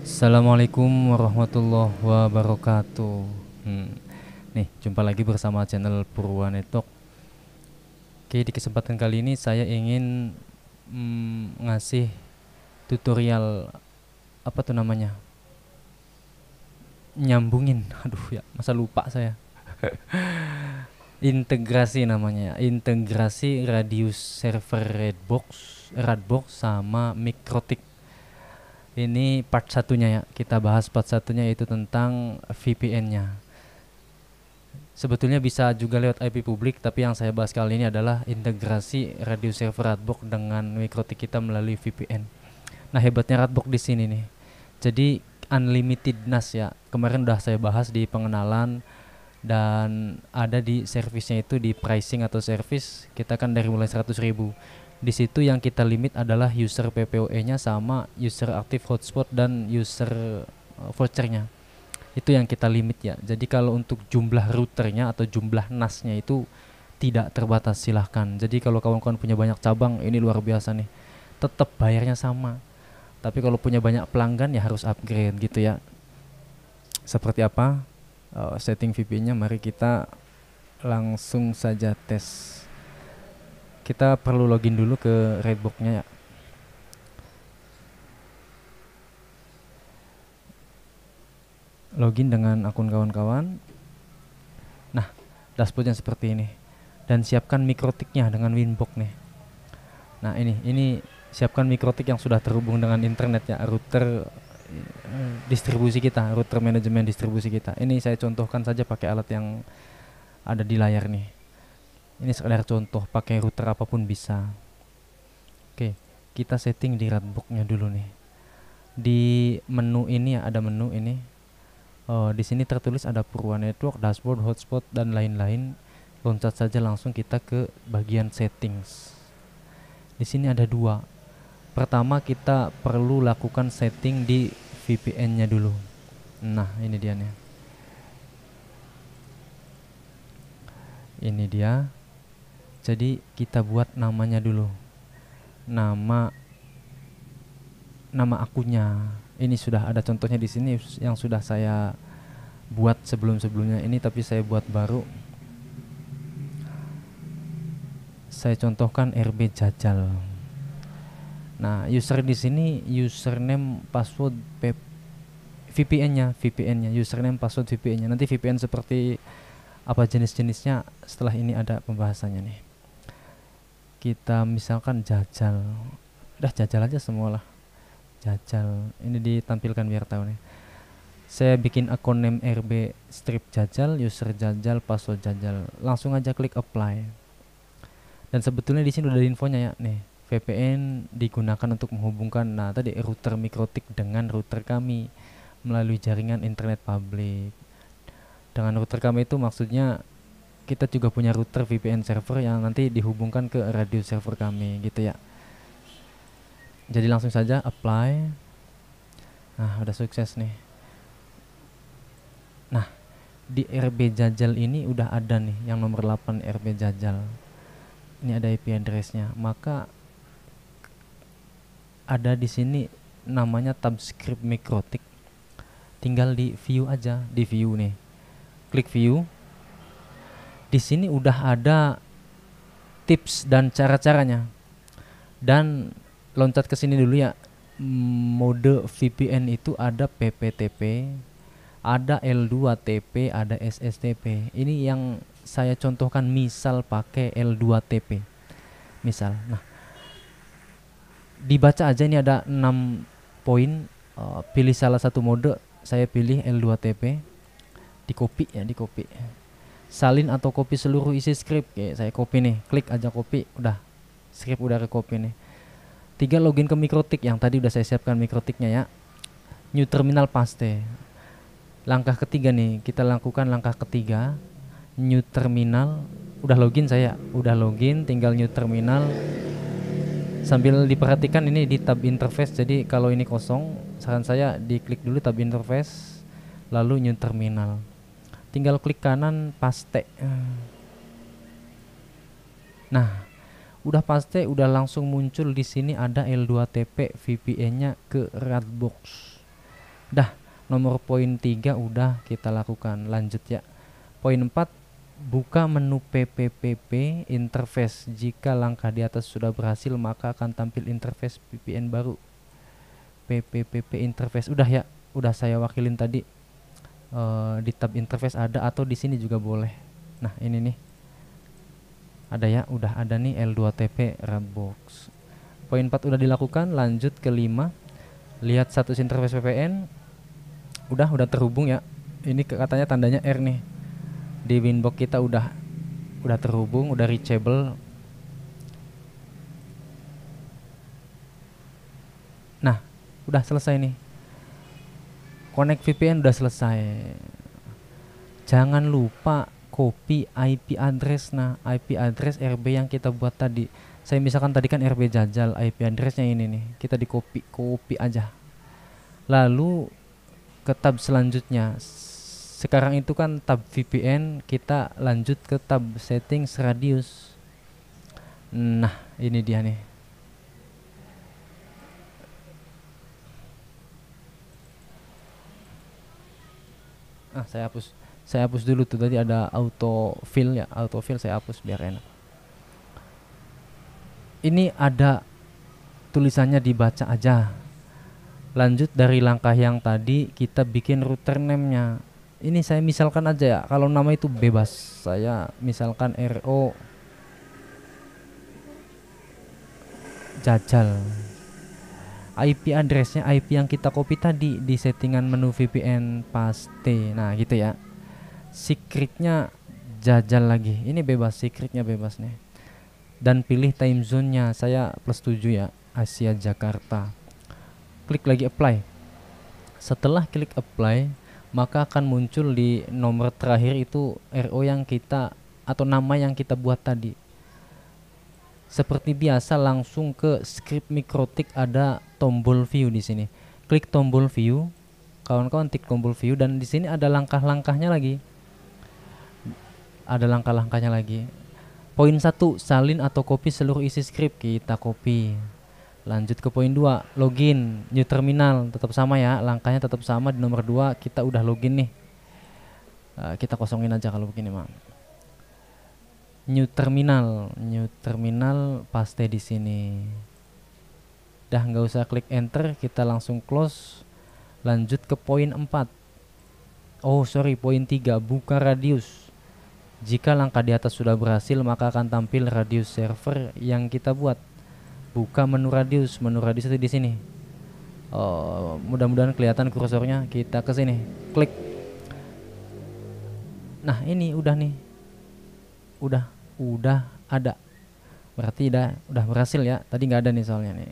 Assalamualaikum warahmatullahi wabarakatuh. Hmm, Nih, jumpa lagi bersama channel Purwanetok. Oke, di kesempatan kali ini saya ingin ngasih tutorial apa tuh namanya? Nyambungin. Aduh ya, masa lupa saya. Integrasi namanya. Integrasi radius server Redbox sama Mikrotik. Ini part satunya ya. Kita bahas part satunya yaitu tentang VPN-nya. Sebetulnya bisa juga lewat IP publik, tapi yang saya bahas kali ini adalah integrasi radio server Radbox dengan mikrotik kita melalui VPN. Nah, hebatnya Radbox di sini nih. Jadi unlimited NAS ya. Kemarin udah saya bahas di pengenalan dan ada di servisnya itu di pricing atau service kita kan dari mulai 100.000. Di situ yang kita limit adalah user PPOE-nya sama user aktif hotspot dan user vouchernya, itu yang kita limit ya. Jadi kalau untuk jumlah routernya atau jumlah NAS-nya itu tidak terbatas, silahkan. Jadi kalau kawan-kawan punya banyak cabang, ini luar biasa nih, tetap bayarnya sama. Tapi kalau punya banyak pelanggan ya harus upgrade gitu ya. Seperti apa setting VPN-nya? Mari kita langsung saja tes. Kita perlu login dulu ke Redbox-nya ya. Login dengan akun kawan-kawan. Nah, dashboardnya seperti ini. Dan siapkan mikrotiknya dengan Winbox nih. Nah, ini siapkan mikrotik yang sudah terhubung dengan internet ya, router distribusi kita, router manajemen distribusi kita. Ini saya contohkan saja pakai alat yang ada di layar nih. Ini sekedar contoh, pakai router apapun bisa. Oke, kita setting di Radbox-nya dulu nih. Di menu ini ya, ada menu ini. Di sini tertulis ada Purwa Network, dashboard, hotspot dan lain-lain. Loncat saja langsung kita ke bagian settings. Di sini ada dua. Pertama kita perlu lakukan setting di VPN-nya dulu. Nah, ini dia nih. Ini dia. Jadi kita buat namanya dulu. Nama nama akunnya. Ini sudah ada contohnya di sini yang sudah saya buat sebelum-sebelumnya ini, tapi saya buat baru. Saya contohkan RB Jajal. Nah, user di sini username password VPN-nya, username password VPN-nya. Nanti VPN seperti apa jenis-jenisnya setelah ini ada pembahasannya nih. Kita misalkan Jajal. Udah Jajal aja semualah. Jajal. Ini ditampilkan biar tahu nih. Saya bikin akun name RB strip Jajal, user Jajal, password Jajal. Langsung aja klik apply. Dan sebetulnya di sini udah ada infonya ya nih. VPN digunakan untuk menghubungkan tadi router mikrotik dengan router kami melalui jaringan internet publik. Dengan router kami itu maksudnya kita juga punya router VPN server yang nanti dihubungkan ke radio server kami gitu ya. Jadi langsung saja apply. Nah, udah sukses nih. Nah, di RB Jajal ini udah ada nih yang nomor 8 RB Jajal. Ini ada IP address-nya. Maka ada di sini namanya tab script mikrotik. Tinggal di view aja, di view nih. Klik view. Di sini udah ada tips dan cara-caranya. Dan loncat ke sini dulu ya. Mode VPN itu ada PPTP, ada L2TP, ada SSTP. Ini yang saya contohkan misal pakai L2TP. Misal. Nah, dibaca aja, ini ada 6 poin. Pilih salah satu mode. Saya pilih L2TP. Di copy ya, di copy. Salin atau copy seluruh isi script. Oke, saya copy nih. Klik aja copy, udah. Script udah ke copy nih. 3, login ke mikrotik yang tadi udah saya siapkan mikrotiknya ya. New terminal paste. Langkah ketiga nih, kita lakukan langkah ketiga. New terminal. Udah login saya, udah login, tinggal new terminal. Sambil diperhatikan ini di tab interface. Jadi kalau ini kosong, saran saya diklik dulu tab interface, lalu new terminal. Tinggal klik kanan paste. Nah, udah paste, udah langsung muncul di sini ada L2TP VPN-nya ke Radbox. Dah, nomor poin 3 udah kita lakukan. Lanjut ya. Poin 4, buka menu PPPP interface. Jika langkah di atas sudah berhasil, maka akan tampil interface VPN baru. PPPP interface udah ya, udah saya wakilin tadi. Di tab interface ada, atau di sini juga boleh. Nah, ini nih. Ada ya, udah ada nih L2TP Redbox. Poin 4 udah dilakukan. Lanjut ke 5. Lihat status interface VPN. Udah terhubung ya. Ini katanya tandanya R nih. Di Winbox kita udah terhubung, udah reachable. Nah, udah selesai nih. Connect VPN udah selesai. Jangan lupa copy IP address. Nah, IP address RB yang kita buat tadi. Saya misalkan tadi kan RB Jajal, IP addressnya ini nih. Kita di copy aja. Lalu ke tab selanjutnya. Sekarang itu kan tab VPN, kita lanjut ke tab settings radius. Nah, ini dia nih. Saya hapus dulu tuh, tadi ada autofill ya. Autofill saya hapus biar enak. Ini ada tulisannya, dibaca aja. Lanjut dari langkah yang tadi, kita bikin router name-nya. Ini saya misalkan aja ya, kalau nama itu bebas. Saya misalkan RO Jajal. IP addressnya IP yang kita copy tadi di settingan menu VPN paste. Nah gitu ya. Secretnya Jajal lagi. Ini bebas, secretnya bebas nih. Dan pilih time zone-nya. Saya +7 ya, Asia Jakarta. Klik lagi apply. Setelah klik apply, maka akan muncul di nomor terakhir itu RO yang kita, atau nama yang kita buat tadi. Seperti biasa langsung ke script Mikrotik, ada tombol view di sini. Klik tombol view, kawan-kawan klik tombol view, dan di sini ada langkah-langkahnya lagi. Poin 1, salin atau copy seluruh isi script, kita copy. Lanjut ke poin 2, login new terminal, tetap sama ya, langkahnya tetap sama. Di nomor 2 kita udah login nih. Kita kosongin aja kalau begini mah. New terminal paste di sini. Dah, nggak usah klik enter, kita langsung close. Lanjut ke poin 4. Poin 3, buka radius. Jika langkah di atas sudah berhasil, maka akan tampil radius server yang kita buat. Buka menu radius itu di sini. Mudah-mudahan kelihatan kursornya. Kita ke sini, klik. Nah, ini udah nih. Udah ada. Berarti udah berhasil ya. Tadi nggak ada nih soalnya nih.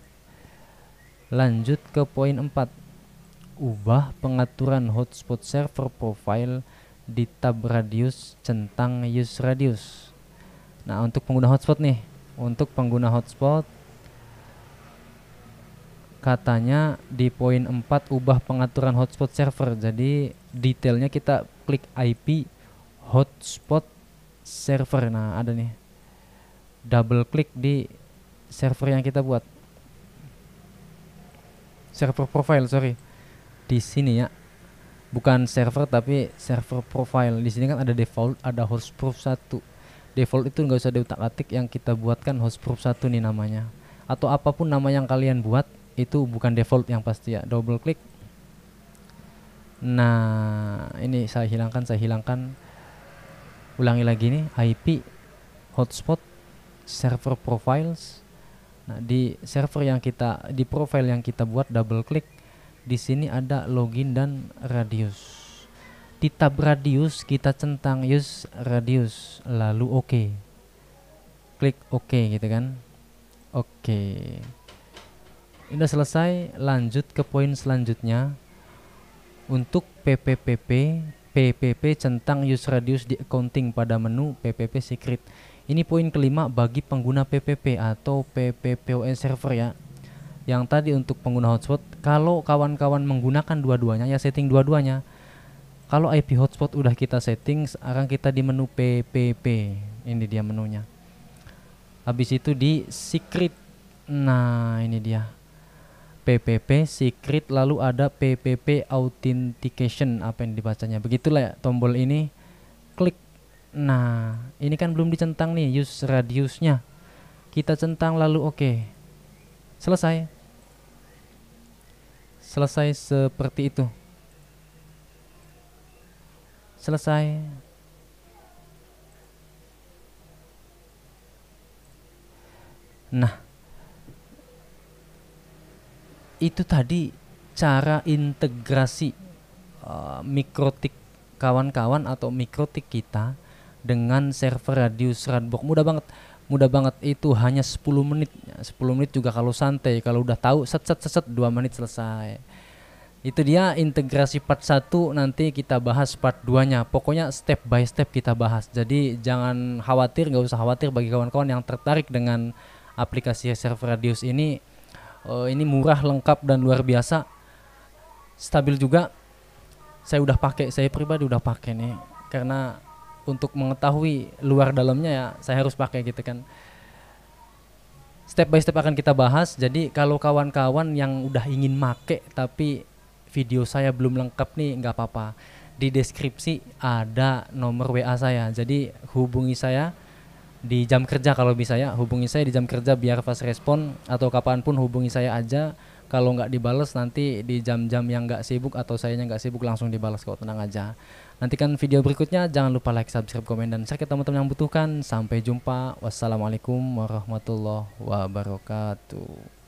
Lanjut ke poin 4. Ubah pengaturan hotspot server profile di tab radius centang use radius. Nah, untuk pengguna hotspot nih. Untuk pengguna hotspot, katanya di poin 4 ubah pengaturan hotspot server. Jadi detailnya kita klik IP hotspot server. Nah, ada nih. Double klik di server yang kita buat. Server profile, di sini ya. Bukan server tapi server profile. Di sini kan ada default, ada hostproof 1. Default itu nggak usah diutak-atik, yang kita buatkan hostproof 1 nih namanya. Atau apapun nama yang kalian buat, itu bukan default yang pasti ya. Double klik. Nah, ini saya hilangkan. Ulangi lagi nih, IP hotspot server profiles. Nah, di server yang kita, di profile yang kita buat, double klik. Di sini ada login dan radius. Di tab radius kita centang use radius, lalu oke. Klik oke gitu kan. Oke. Udah selesai. Lanjut ke poin selanjutnya. Untuk PPP centang use radius di accounting pada menu PPP secret. Ini poin kelima bagi pengguna PPP atau PPPoS server ya. Yang tadi untuk pengguna hotspot, kalau kawan-kawan menggunakan dua-duanya ya setting dua-duanya. Kalau IP hotspot udah kita setting, sekarang kita di menu PPP. Ini dia menunya. Habis itu di secret. Nah, ini dia. PPP secret, lalu ada PPP authentication, apa yang dibacanya begitulah ya, tombol ini klik. Nah ini kan belum dicentang nih use radiusnya, kita centang lalu oke. Selesai. Selesai seperti itu. Selesai. Nah itu tadi cara integrasi mikrotik kawan-kawan atau mikrotik kita dengan server Radius Radbox. Mudah banget, mudah banget. Itu hanya 10 menit. 10 menit juga kalau santai, kalau udah tahu set 2 menit selesai. Itu dia integrasi part 1, nanti kita bahas part 2 nya. Pokoknya step by step kita bahas. Jadi jangan khawatir, nggak usah khawatir bagi kawan-kawan yang tertarik dengan aplikasi server Radius ini. Ini murah, lengkap dan luar biasa, stabil juga. Saya udah pakai, saya pribadi udah pakai nih, karena untuk mengetahui luar dalamnya ya saya harus pakai gitu kan. Step by step akan kita bahas. Jadi kalau kawan-kawan yang udah ingin make tapi video saya belum lengkap nih, nggak apa-apa, di deskripsi ada nomor WA saya, jadi hubungi saya di jam kerja. Kalau bisa ya hubungi saya di jam kerja biar fast respon, atau kapanpun hubungi saya aja. Kalau nggak dibales nanti di jam-jam yang nggak sibuk atau sayanya nggak sibuk langsung dibalas kok, tenang aja. Nantikan video berikutnya, jangan lupa like, subscribe, komen, dan share ke teman-teman yang butuhkan. Sampai jumpa, wassalamualaikum warahmatullahi wabarakatuh.